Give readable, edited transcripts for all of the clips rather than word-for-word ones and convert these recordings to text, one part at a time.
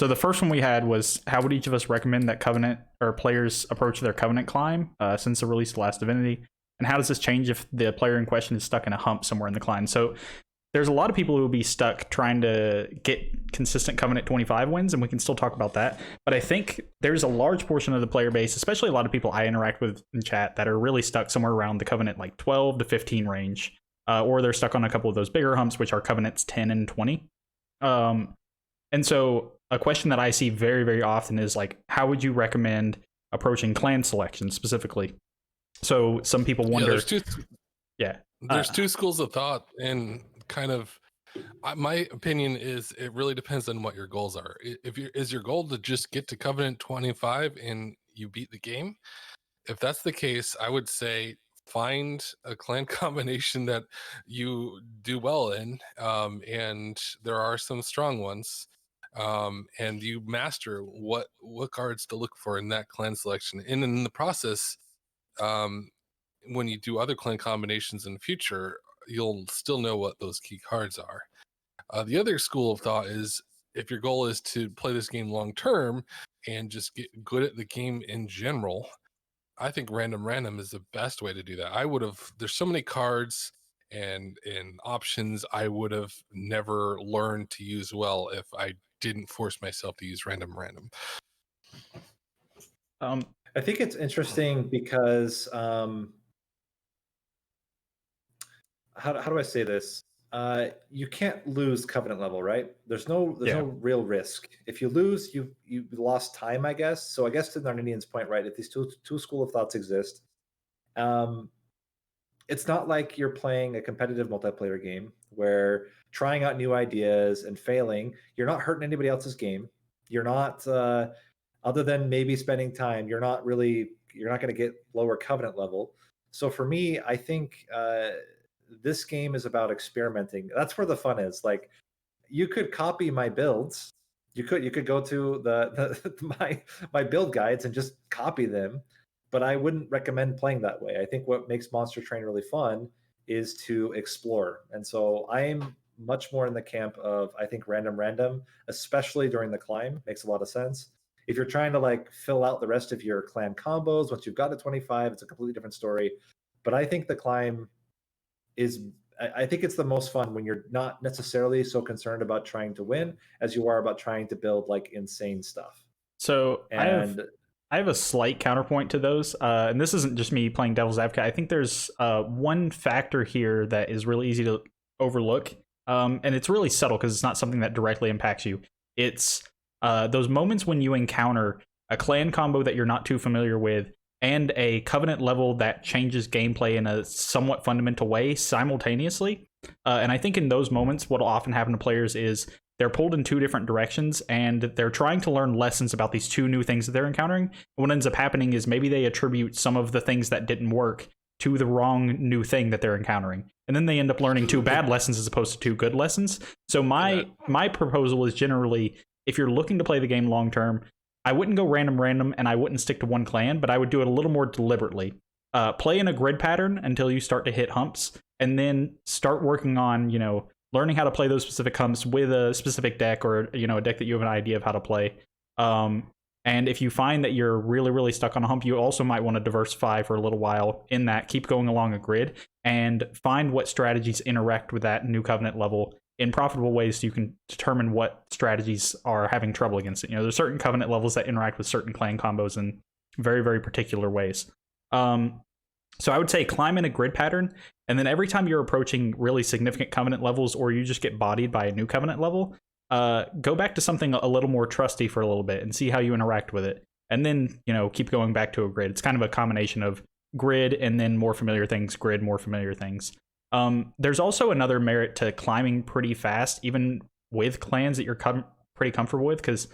So the first one we had was, how would each of us recommend that Covenant or players approach their Covenant climb since the release of the last Divinity? And how does this change if the player in question is stuck in a hump somewhere in the climb? So there's a lot of people who will be stuck trying to get consistent Covenant 25 wins, and we can still talk about that. But I think there's a large portion of the player base, especially a lot of people I interact with in chat, that are really stuck somewhere around the Covenant like 12 to 15 range. Or they're stuck on a couple of those bigger humps, which are Covenants 10 and 20. And so a question that I see very, very often is like, how would you recommend approaching clan selection specifically? So some people wonder. There's two schools of thought, and kind of my opinion is it really depends on what your goals are. Is your goal to just get to Covenant 25 and you beat the game? If that's the case, I would say find a clan combination that you do well in, and there are some strong ones, and you master what cards to look for in that clan selection. And in the process, when you do other clan combinations in the future, you'll still know what those key cards are. The other school of thought is, if your goal is to play this game long term and just get good at the game in general, I think random is the best way to do that. There's so many cards and options I would have never learned to use well if I didn't force myself to use random. I think it's interesting because how do I say this? You can't lose Covenant level, right? There's no real risk. If you lose, you lost time, I guess. So I guess to Narninian's point, right? If these two school of thoughts exist, it's not like you're playing a competitive multiplayer game where trying out new ideas and failing, you're not hurting anybody else's game. You're not, other than maybe spending time, you're not going to get lower Covenant level. So for me, I think this game is about experimenting. That's where the fun is. Like, you could copy my builds. You could go to my build guides and just copy them, but I wouldn't recommend playing that way. I think what makes Monster Train really fun is to explore. And so I'm much more in the camp of, I think random, especially during the climb, makes a lot of sense. If you're trying to like fill out the rest of your clan combos, once you've got to 25, it's a completely different story. But I think the climb I think it's the most fun when you're not necessarily so concerned about trying to win as you are about trying to build like insane stuff. So I have a slight counterpoint to those, and this isn't just me playing devil's advocate. I think there's one factor here that is really easy to overlook, and it's really subtle because it's not something that directly impacts you. It's those moments when you encounter a clan combo that you're not too familiar with and a Covenant level that changes gameplay in a somewhat fundamental way simultaneously. And I think in those moments, what will often happen to players is they're pulled in two different directions and they're trying to learn lessons about these two new things that they're encountering. And what ends up happening is maybe they attribute some of the things that didn't work to the wrong new thing that they're encountering. And then they end up learning two bad lessons as opposed to two good lessons. So my proposal is generally, if you're looking to play the game long term, I wouldn't go random, and I wouldn't stick to one clan, but I would do it a little more deliberately. Play in a grid pattern until you start to hit humps, and then start working on, learning how to play those specific humps with a specific deck, or, a deck that you have an idea of how to play. And if you find that you're really, really stuck on a hump, you also might want to diversify for a little while in that, keep going along a grid, and find what strategies interact with that new Covenant level in profitable ways so you can determine what strategies are having trouble against it. There's certain Covenant levels that interact with certain clan combos in very, very particular ways. So I would say climb in a grid pattern, and then every time you're approaching really significant Covenant levels or you just get bodied by a new Covenant level, go back to something a little more trusty for a little bit and see how you interact with it. And then, keep going back to a grid. It's kind of a combination of grid and then more familiar things, grid, more familiar things. There's also another merit to climbing pretty fast, even with clans that you're pretty comfortable with, because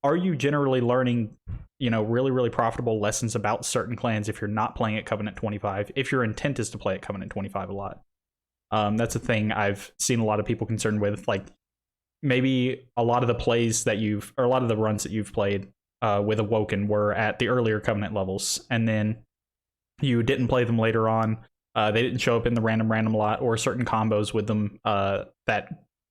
are you generally learning, really, really profitable lessons about certain clans if you're not playing at Covenant 25, if your intent is to play at Covenant 25 a lot? That's a thing I've seen a lot of people concerned with, like maybe a lot of the plays that or a lot of the runs that you've played with Awoken were at the earlier Covenant levels, and then you didn't play them later on. They didn't show up in the random a lot, or certain combos with them that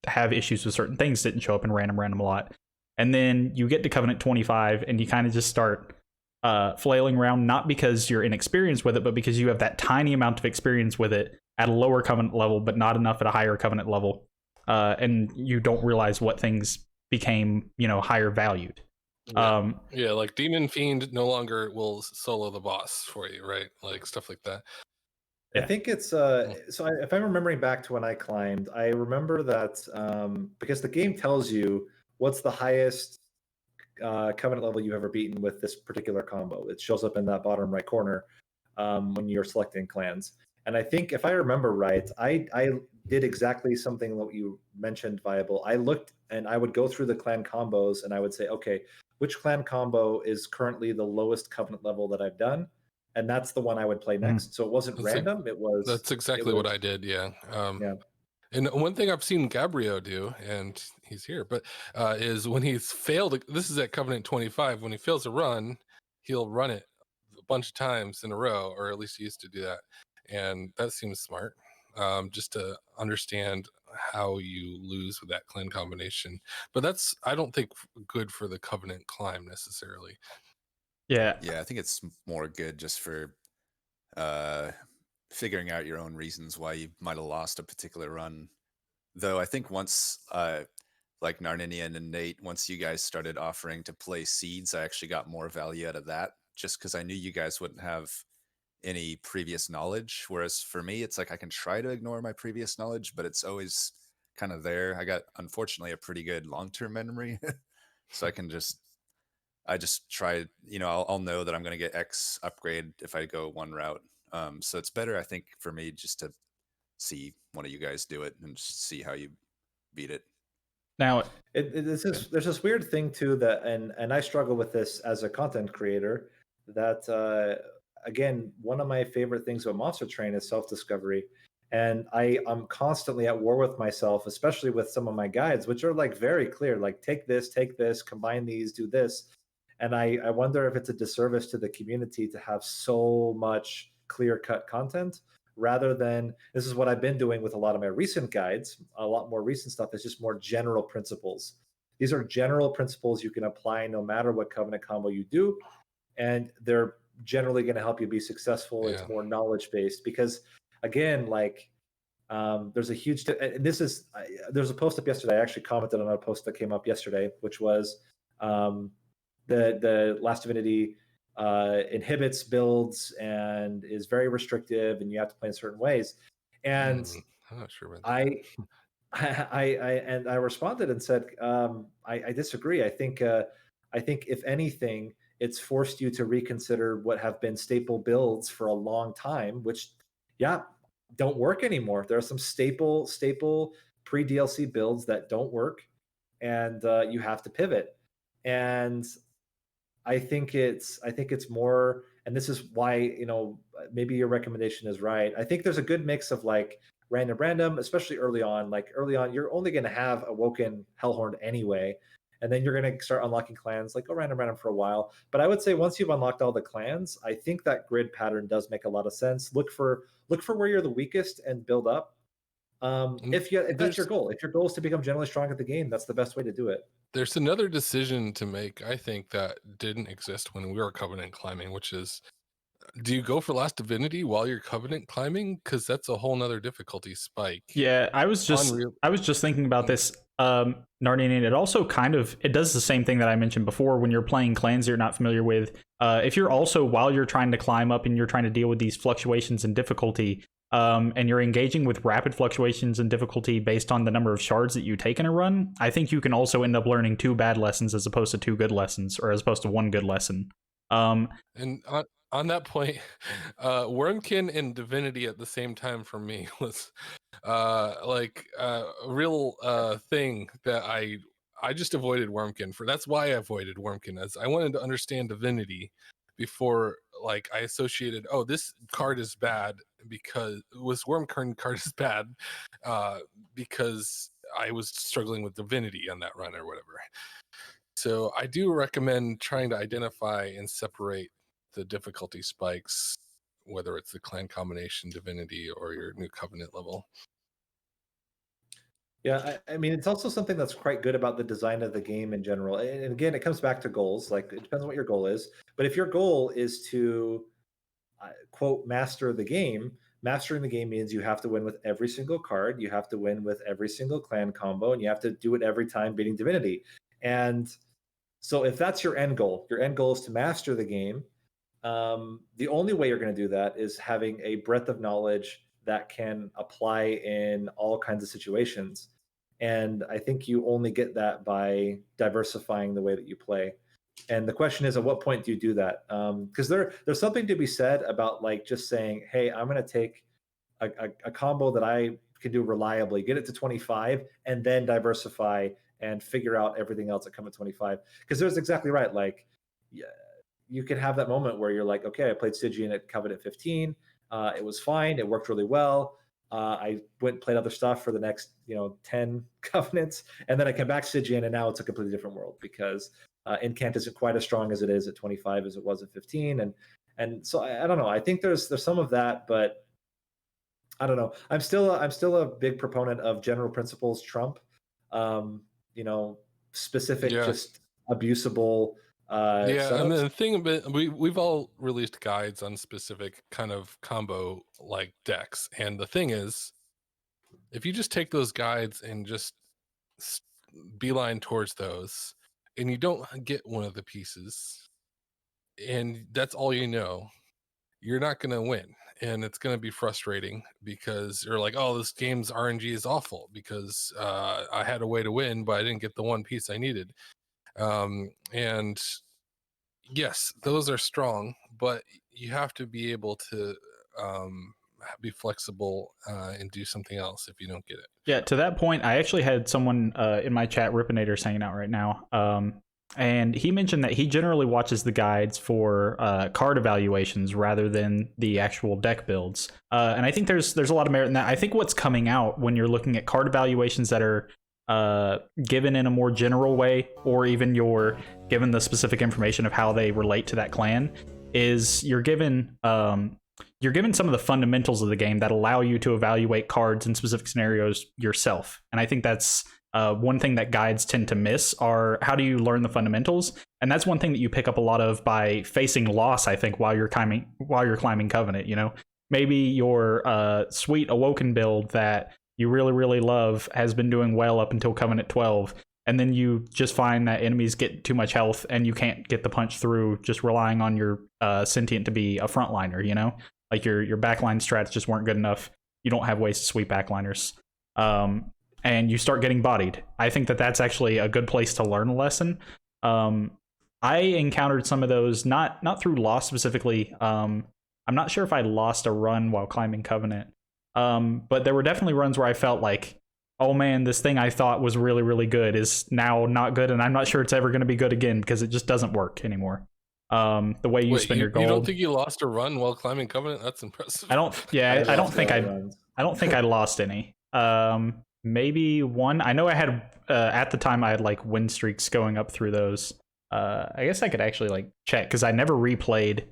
have issues with certain things didn't show up in random a lot. and then you get to Covenant 25 and you kind of just start flailing around, not because you're inexperienced with it, but because you have that tiny amount of experience with it at a lower Covenant level, but not enough at a higher Covenant level, and you don't realize what things became, higher valued. Yeah, like Demon Fiend no longer will solo the boss for you, right? Like stuff like that. I think it's if I'm remembering back to when I climbed, I remember that because the game tells you what's the highest Covenant level you've ever beaten with this particular combo. It shows up in that bottom right corner when you're selecting clans. And I think if I remember right, I did exactly something that you mentioned, Viable. I looked and I would go through the clan combos and I would say, okay, which clan combo is currently the lowest Covenant level that I've done? And that's the one I would play next. So it wasn't random. That's exactly what I did. Yeah. Yeah. And one thing I've seen Gabriel do, and he's here, but is when he's failed. This is at Covenant 25. When he fails a run, he'll run it a bunch of times in a row, or at least he used to do that. And that seems smart, just to understand how you lose with that clan combination. But that's, I don't think, good for the Covenant climb necessarily. Yeah. Yeah, I think it's more good just for figuring out your own reasons why you might have lost a particular run. Though I think once, like Narninian and Nate, once you guys started offering to play seeds, I actually got more value out of that, just because I knew you guys wouldn't have any previous knowledge. Whereas for me, it's like I can try to ignore my previous knowledge, but it's always kind of there. I got, unfortunately, a pretty good long-term memory. So I just try, I'll know that I'm going to get X upgrade if I go one route. So it's better, I think, for me just to see one of you guys do it and just see how you beat it. Now, there's this weird thing too that, and I struggle with this as a content creator, that again, one of my favorite things about Monster Train is self-discovery. And I'm constantly at war with myself, especially with some of my guides, which are like very clear, like take this, combine these, do this. And I wonder if it's a disservice to the community to have so much clear-cut content, rather than, this is what I've been doing with a lot of my recent guides. A lot more recent stuff is just more general principles. These are general principles you can apply no matter what Covenant combo you do, and they're generally going to help you be successful. Yeah. It's more knowledge-based because, again, like there's a huge there's a post up yesterday. I actually commented on a post that came up yesterday, which was the Last Divinity inhibits builds and is very restrictive, and you have to play in certain ways. And I'm not sure about that. I responded and said, I disagree. I think if anything, it's forced you to reconsider what have been staple builds for a long time, which don't work anymore. There are some staple pre-DLC builds that don't work, and you have to pivot. And I think it's more, and this is why, maybe your recommendation is right. I think there's a good mix of like random, especially early on. Like early on, you're only going to have Awoken Hellhorn anyway, and then you're going to start unlocking clans, like go random for a while. But I would say once you've unlocked all the clans, I think that grid pattern does make a lot of sense. Look for where you're the weakest and build up. If that's your goal, if your goal is to become generally strong at the game, that's the best way to do it. There's another decision to make, I think, that didn't exist when we were Covenant climbing, which is, do you go for Last Divinity while you're Covenant climbing? Because that's a whole nother difficulty spike. Yeah, I was just thinking about this, Narnian. It also it does the same thing that I mentioned before when you're playing clans you're not familiar with. If you're also, while you're trying to climb up and you're trying to deal with these fluctuations in difficulty, and you're engaging with rapid fluctuations in difficulty based on the number of shards that you take in a run, I think you can also end up learning 2 bad lessons as opposed to 2 good lessons, or as opposed to 1 good lesson. And on that point, Wormkin and Divinity at the same time for me was a real thing that I just avoided Wormkin for. That's why I avoided Wormkin, as I wanted to understand Divinity before, like, I associated, oh, this card is bad because Wormkin card is bad because I was struggling with Divinity on that run or whatever. So I do recommend trying to identify and separate the difficulty spikes, whether it's the clan combination, Divinity, or your new Covenant level. Yeah, I mean, it's also something that's quite good about the design of the game in general. And again, it comes back to goals. Like, it depends on what your goal is. But if your goal is to quote master the game, mastering the game means you have to win with every single card, you have to win with every single clan combo, and you have to do it every time beating Divinity. And so if that's your end goal is to master the game, the only way you're going to do that is having a breadth of knowledge that can apply in all kinds of situations. And I think you only get that by diversifying the way that you play. And the question is, at what point do you do that? Because there's something to be said about like just saying, hey, I'm going to take a combo that I can do reliably, get it to 25, and then diversify and figure out everything else that come at 25. Because there's exactly right. Like, yeah, you can have that moment where you're like, okay, I played Stygian at Covenant 15. It was fine. It worked really well. I went and played other stuff for the next, 10 Covenants. And then I came back Stygian, and now it's a completely different world because Incant isn't quite as strong as it is at 25 as it was at 15. And so I don't know. I think there's some of that, but I don't know. I'm still a big proponent of general principles trump, you know, specific, Yeah. just abusable Yeah, and setups. the thing about we've all released guides on specific kind of combo like decks, and the thing is, if you just take those guides and just beeline towards those, and you don't get one of the pieces, and that's all you know, you're not going to win, and it's going to be frustrating because you're like, oh, this game's RNG is awful because I had a way to win, but I didn't get the one piece I needed. And yes, those are strong, but you have to be able to be flexible and do something else if you don't get it. Yeah, to that point, I actually had someone in my chat, Ripinator's hanging out right now, and he mentioned that he generally watches the guides for card evaluations rather than the actual deck builds. And I think there's a lot of merit in that. I think what's coming out when you're looking at card evaluations that are given in a more general way, or even you're given the specific information of how they relate to that clan, is you're given some of the fundamentals of the game that allow you to evaluate cards in specific scenarios yourself. And I think that's one thing that guides tend to miss are how do you learn the fundamentals? And that's one thing that you pick up a lot of by facing loss, I think, while you're climbing Covenant. Maybe your sweet Awoken build that you really, really love has been doing well up until Covenant 12. And then you just find that enemies get too much health and you can't get the punch through just relying on your Sentient to be a frontliner, Like your backline strats just weren't good enough. You don't have ways to sweep backliners. And you start getting bodied. I think that that's actually a good place to learn a lesson. I encountered some of those, not through loss specifically. I'm not sure if I lost a run while climbing Covenant. But there were definitely runs where I felt like, oh man, this thing I thought was really, really good is now not good, and I'm not sure it's ever going to be good again because it just doesn't work anymore. The way you spend your gold. You don't think you lost a run while climbing Covenant? That's impressive. I don't think I lost any. Maybe one. I know I had at the time I had like win streaks going up through those. I guess I could actually like check because I never replayed.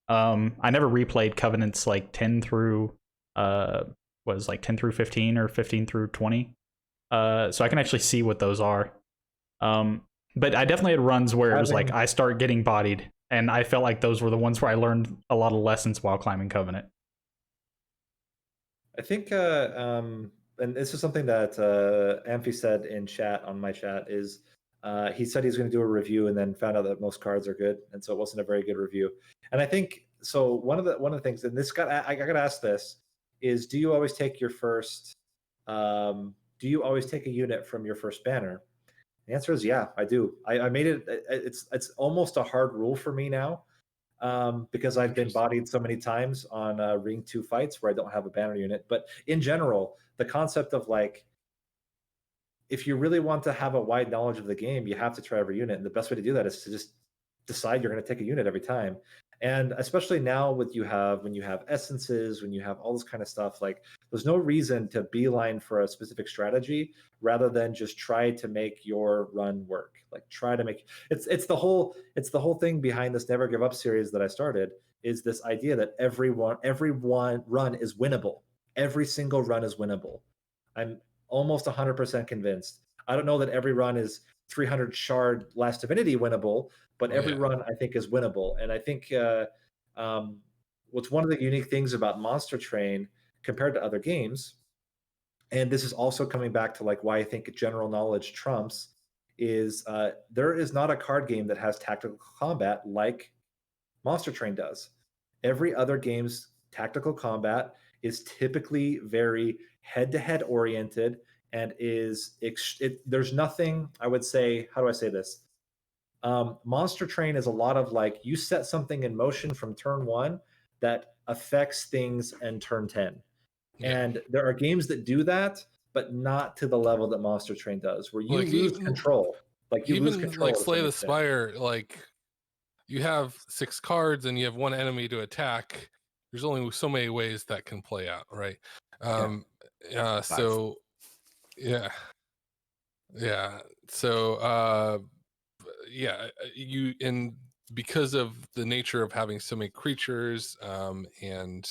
I never replayed Covenants like 10 through 10 through 15 or 15 through 20. So I can actually see what those are. But I definitely had runs where it was like I start getting bodied, and I felt like those were the ones where I learned a lot of lessons while climbing Covenant. I think, and this is something that Amphi said in chat on my chat is he said he's going to do a review and then found out that most cards are good, and so it wasn't a very good review. And I think so. One of the things, and I got to ask this is: do you always take your first? Do you always take a unit from your first banner? The answer is yeah, I do. I made it. It's almost a hard rule for me now because I've been bodied so many times on Ring 2 fights where I don't have a banner unit. But in general, the concept of like, if you really want to have a wide knowledge of the game, you have to try every unit. And the best way to do that is to just decide you're going to take a unit every time. And especially now when you have essences, when you have all this kind of stuff, like there's no reason to beeline for a specific strategy rather than just try to make your run work. Like try to make it's the whole thing behind this Never Give Up series that I started is this idea that every one run is winnable. Every single run is winnable. I'm almost 100% convinced. I don't know that every run is 300 shard Last Divinity winnable, but every run I think is winnable. And I think what's one of the unique things about Monster Train compared to other games, and this is also coming back to like why I think general knowledge trumps, is there is not a card game that has tactical combat like Monster Train does. Every other game's tactical combat is typically very head-to-head oriented and there's nothing, I would say, how do I say this? Monster Train is a lot of like, you set something in motion from turn 1 that affects things in turn 10. And there are games that do that, but not to the level that Monster Train does, where you lose control. Like you lose control. Like Slay the Spire, like you have 6 cards and you have 1 enemy to attack. There's only so many ways that can play out, right? So yeah. So you, and because of the nature of having so many creatures and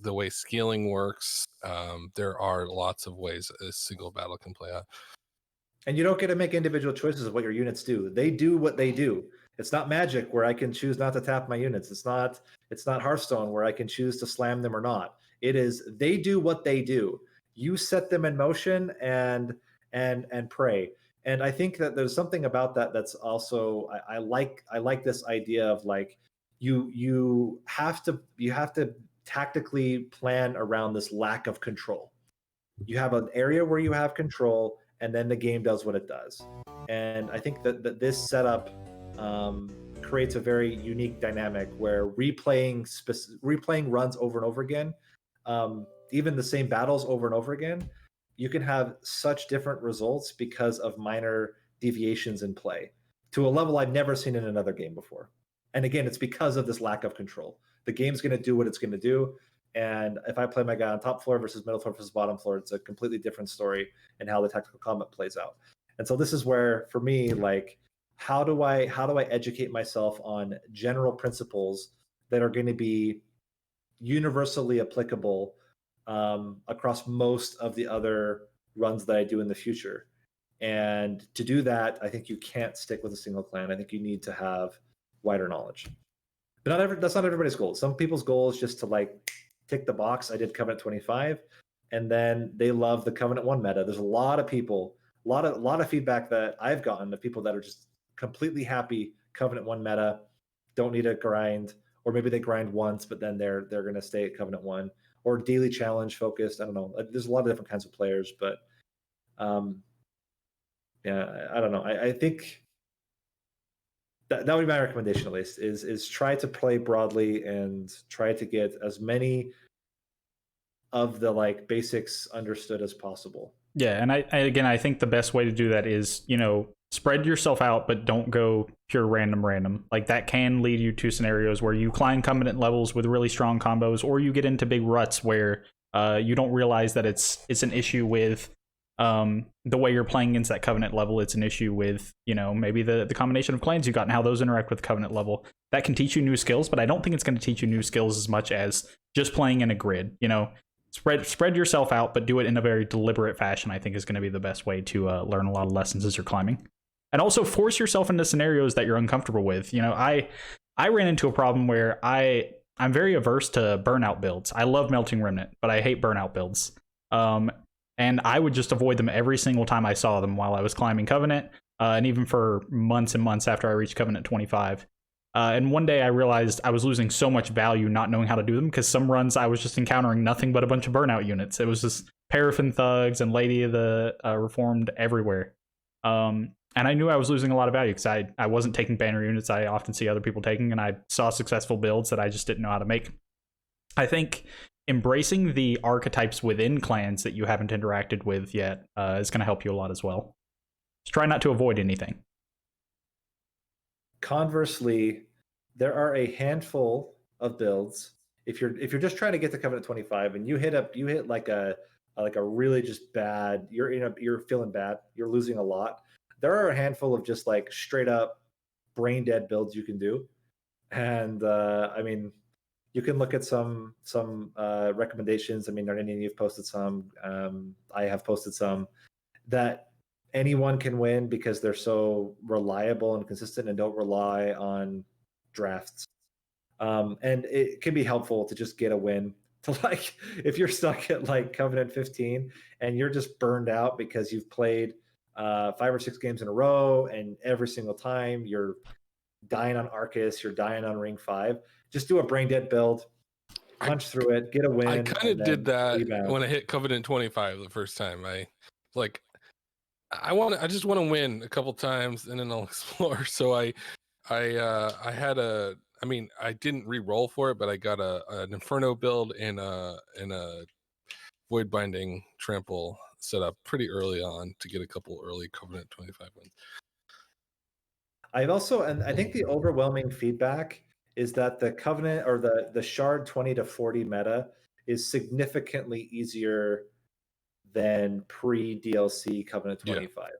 the way scaling works, there are lots of ways a single battle can play out. And you don't get to make individual choices of what your units do. They do what they do. It's not Magic where I can choose not to tap my units. It's not Hearthstone where I can choose to slam them or not. It is they do what they do. You set them in motion and pray. And I think that there's something about that that's also I like this idea of like you have to tactically plan around this lack of control. You have an area where you have control, and then the game does what it does. And I think that this setup creates a very unique dynamic where replaying runs over and over again, even the same battles over and over again, you can have such different results because of minor deviations in play to a level I've never seen in another game before. And again, it's because of this lack of control. The game's going to do what it's going to do. And if I play my guy on top floor versus middle floor versus bottom floor, it's a completely different story in how the tactical combat plays out. And so this is where, for me, like, how do I educate myself on general principles that are going to be universally applicable across most of the other runs that I do in the future? And to do that, I think you can't stick with a single clan. I think you need to have wider knowledge. But that's not everybody's goal. Some people's goal is just to like tick the box. I did Covenant 25, and then they love the Covenant 1 meta. There's a lot of people, a lot of feedback that I've gotten of people that are just completely happy Covenant 1 meta, don't need to grind, or maybe they grind once, but then they're going to stay at Covenant 1, or daily challenge focused. I don't know. There's a lot of different kinds of players, but yeah, I don't know. I think that would be my recommendation, at least, is try to play broadly and try to get as many of the like basics understood as possible. Yeah, and I think the best way to do that is, spread yourself out, but don't go pure random. Like that can lead you to scenarios where you climb Covenant levels with really strong combos, or you get into big ruts where you don't realize that it's an issue with the way you're playing against that Covenant level. It's an issue with, maybe the combination of clans you got and how those interact with Covenant level. That can teach you new skills, but I don't think it's going to teach you new skills as much as just playing in a grid. Spread yourself out, but do it in a very deliberate fashion, I think is going to be the best way to learn a lot of lessons as you're climbing. And also force yourself into scenarios that you're uncomfortable with. I ran into a problem where I'm very averse to burnout builds. I love Melting Remnant, but I hate burnout builds. And I would just avoid them every single time I saw them while I was climbing Covenant, and even for months and months after I reached Covenant 25. And one day I realized I was losing so much value not knowing how to do them, because some runs I was just encountering nothing but a bunch of burnout units. It was just Paraffin Thugs and Lady of the Reformed everywhere. And I knew I was losing a lot of value because I wasn't taking banner units I often see other people taking, and I saw successful builds that I just didn't know how to make. I think embracing the archetypes within clans that you haven't interacted with yet is going to help you a lot as well. Just try not to avoid anything. Conversely, there are a handful of builds. If you're just trying to get to Covenant 25 and you hit like a really just bad, you're feeling bad, you're losing a lot. There are a handful of just like straight up brain dead builds you can do. And I mean, you can look at some recommendations. I mean, Narninian, you've posted some. I have posted some that anyone can win because they're so reliable and consistent and don't rely on drafts. And it can be helpful to just get a win. To like, if you're stuck at like Covenant 15 and you're just burned out because you've played 5 or 6 games in a row, and every single time you're dying on Arcus, you're dying on Ring 5, just do a brain dead build, punch through it, get a win. I kind of did that when I hit Covenant 25 the first time. I just want to win a couple times and then I'll explore. So I didn't re-roll for it, but I got an Inferno build and a Void Binding Trample set up pretty early on to get a couple early Covenant 25 wins. I've also, and I think the overwhelming feedback is that the Covenant or the Shard 20 to 40 meta is significantly easier than pre-DLC Covenant 25.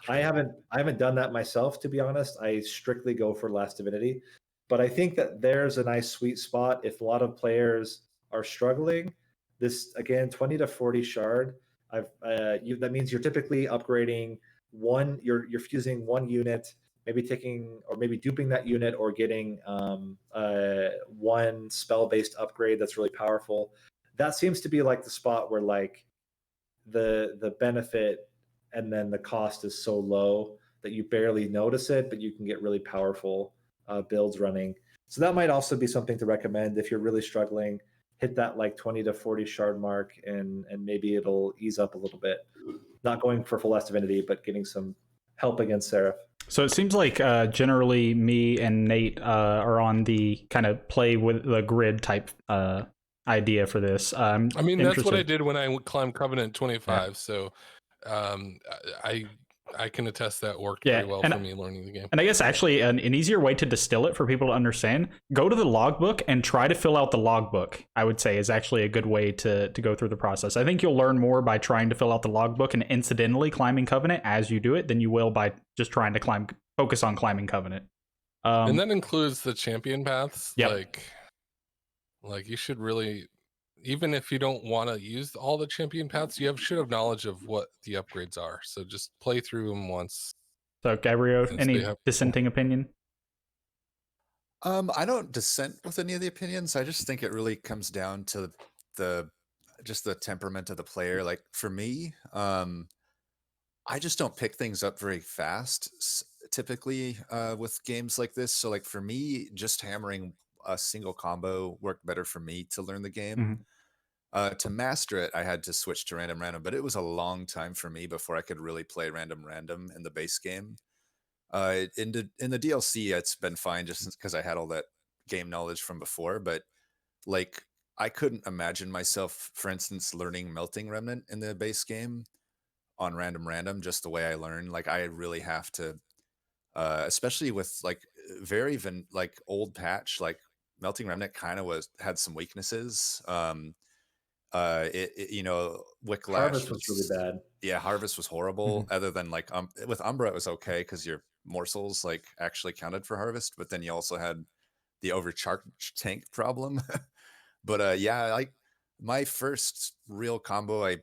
Yeah, I haven't done that myself, to be honest. I strictly go for Last Divinity, but I think that there's a nice sweet spot if a lot of players are struggling. This, again, 20 to 40 Shard, that means you're typically upgrading one, you're fusing one unit, maybe taking or maybe duping that unit or getting one spell-based upgrade that's really powerful. That seems to be like the spot where like the benefit and then the cost is so low that you barely notice it, but you can get really powerful builds running. So that might also be something to recommend if you're really struggling. Hit that like 20 to 40 shard mark, and maybe it'll ease up a little bit. Not going for full Last Divinity, but getting some help against Seraph. So it seems like generally me and Nate are on the kind of play with the grid type idea for this. I mean, that's what I did when I climbed Covenant 25. Yeah. So I can attest that worked pretty well for me learning the game. And I guess actually an easier way to distill it for people to understand, go to the logbook and try to fill out the logbook, I would say is actually a good way to go through the process. I think you'll learn more by trying to fill out the logbook and incidentally climbing Covenant as you do it than you will by just trying to focus on climbing Covenant. And that includes the champion paths. Yep. Like you should really, even if you don't want to use all the champion paths, you should have knowledge of what the upgrades are. So just play through them once. So, Gabriel, any dissenting opinion? I don't dissent with any of the opinions. I just think it really comes down to the temperament of the player. Like for me, I just don't pick things up very fast, typically with games like this. So like for me, just hammering a single combo worked better for me to learn the game. Mm-hmm. To master it, I had to switch to random, but it was a long time for me before I could really play random in the base game. In the DLC, it's been fine just because I had all that game knowledge from before. But like, I couldn't imagine myself, for instance, learning Melting Remnant in the base game on random just the way I learn. Like, I really have to, especially with like very even like old patch, like Melting Remnant kind of had some weaknesses. Wicklash Harvest was really bad. Yeah, Harvest was horrible. Mm-hmm. Other than like with Umbra it was okay because your morsels like actually counted for Harvest, but then you also had the overcharged tank problem. But like my first real combo, I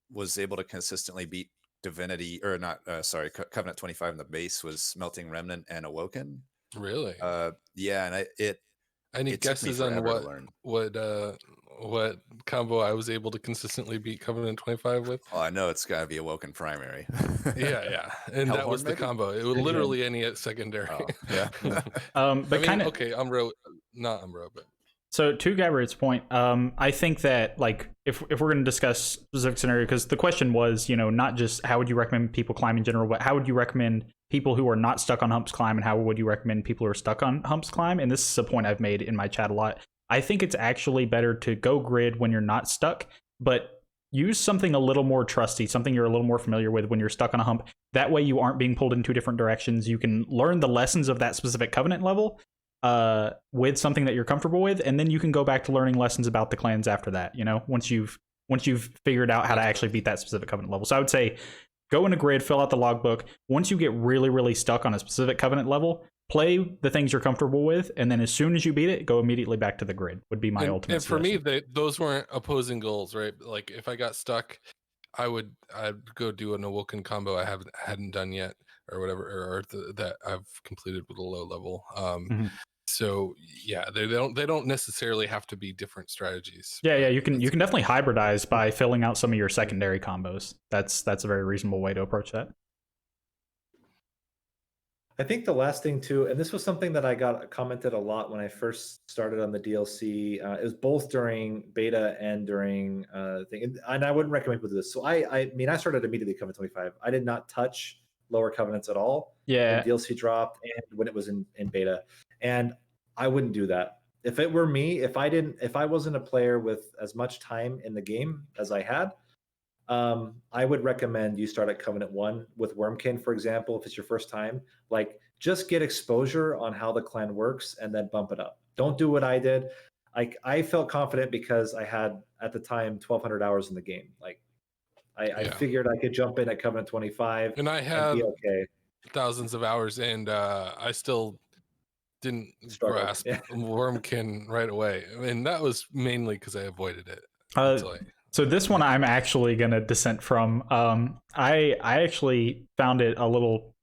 was able to consistently beat Divinity Covenant 25 in the base was Melting Remnant and Awoken. Really? Yeah, and any guesses on what combo I was able to consistently beat Covenant 25 with? Oh, I know it's got to be Awoken Primary. yeah. And that was the combo. It was literally any secondary. Oh, yeah. But kind of okay, Umbro, not Umbro, but so to Gabriel's point, I think that like if we're going to discuss specific scenario, because the question was, not just how would you recommend people climb in general, but how would you recommend people who are not stuck on humps climb, and how would you recommend people who are stuck on humps climb? And this is a point I've made in my chat a lot. I think it's actually better to go grid when you're not stuck, but use something a little more trusty, something you're a little more familiar with when you're stuck on a hump. That way you aren't being pulled in two different directions. You can learn the lessons of that specific Covenant level with something that you're comfortable with, and then you can go back to learning lessons about the clans after that, once you've figured out how to actually beat that specific Covenant level. So I would say go in a grid, fill out the logbook. Once you get really, really stuck on a specific Covenant level, play the things you're comfortable with, and then as soon as you beat it, go immediately back to the grid would be my ultimate and for suggestion. me, those weren't opposing goals, right? Like if I got stuck, I'd go do an awoken combo I hadn't done yet, or whatever, or that I've completed with a low level. So yeah, they don't necessarily have to be different strategies. Yeah, you can definitely hybridize by filling out some of your secondary combos. That's a very reasonable way to approach that. I think the last thing too, and this was something that I got commented a lot when I first started on the DLC. It was both during beta and during thing, and I wouldn't recommend people do this. So I mean, I started immediately Covenant 25. I did not touch lower covenants at all. Yeah, when DLC dropped and when it was in beta, and I wouldn't do that. If it were me, if I wasn't a player with as much time in the game as I had, I would recommend you start at Covenant 1 with Wormkin, for example, if it's your first time. Like, just get exposure on how the clan works and then bump it up. Don't do what I did. I felt confident because I had, at the time, 1,200 hours in the game. Like, I figured I could jump in at Covenant 25 and I had be okay. thousands of hours, and I still didn't grasp Wormkin right away. I mean, that was mainly because I avoided it. So this one I'm actually gonna dissent from. I actually found it a little,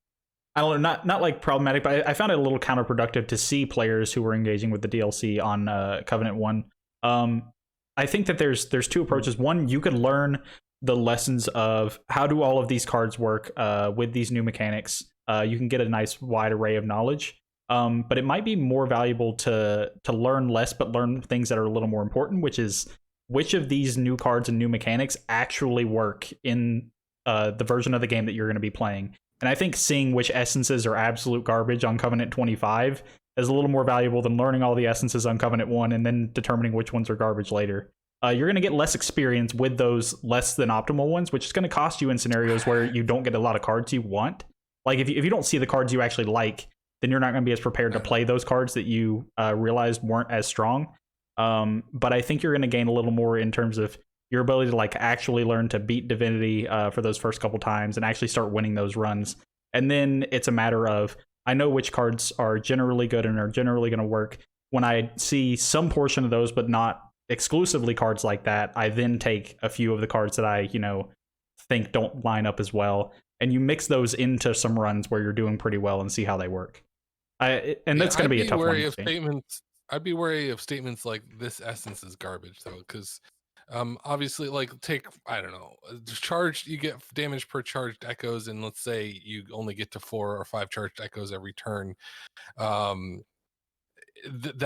I don't know, not like problematic, but I found it a little counterproductive to see players who were engaging with the DLC on Covenant 1. I think that there's two approaches. One, you could learn the lessons of how do all of these cards work with these new mechanics. You can get a nice wide array of knowledge. But it might be more valuable to learn less, but learn things that are a little more important, which is which of these new cards and new mechanics actually work in the version of the game that you're going to be playing. And I think seeing which essences are absolute garbage on Covenant 25 is a little more valuable than learning all the essences on Covenant 1 and then determining which ones are garbage later. You're going to get less experience with those less than optimal ones, which is going to cost you in scenarios where you don't get a lot of cards you want. Like if you don't see the cards you actually like, then you're not going to be as prepared to play those cards that you realized weren't as strong. But I think you're going to gain a little more in terms of your ability to like actually learn to beat Divinity for those first couple times and actually start winning those runs. And then it's a matter of, I know which cards are generally good and are generally going to work. When I see some portion of those, but not exclusively cards like that, I then take a few of the cards that I, think don't line up as well. And you mix those into some runs where you're doing pretty well and see how they work. That's going to be a tough one. I'd be wary of statements like this essence is garbage though, because obviously, like take, I don't know, charged, you get damage per charged echoes, and let's say you only get to 4 or 5 charged echoes every turn. That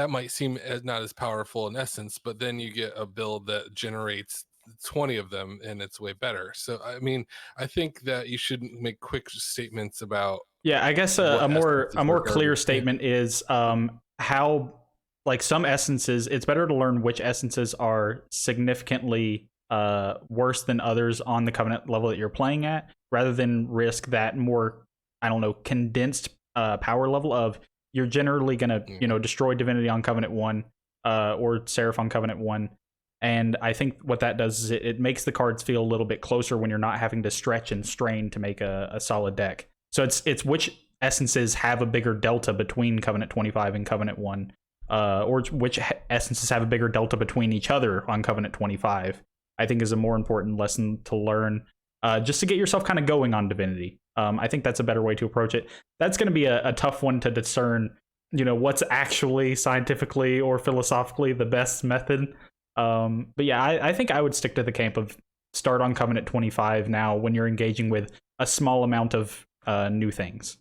might seem not as powerful in essence, but then you get a build that generates 20 of them and it's way better. So I mean, I think that you shouldn't make quick statements about I guess a more clear statement is how, like, some essences, it's better to learn which essences are significantly worse than others on the Covenant level that you're playing at, rather than risk that more, I don't know, condensed power level of you're generally going to, destroy Divinity on Covenant 1 or Seraph on Covenant 1. And I think what that does is it makes the cards feel a little bit closer when you're not having to stretch and strain to make a solid deck. So it's which essences have a bigger delta between Covenant 25 and Covenant 1, or which essences have a bigger delta between each other on Covenant 25, I think is a more important lesson to learn, just to get yourself kind of going on Divinity. I think that's a better way to approach it. That's going to be a tough one to discern, what's actually scientifically or philosophically the best method. But yeah, I think I would stick to the camp of start on Covenant 25 now when you're engaging with a small amount of new things.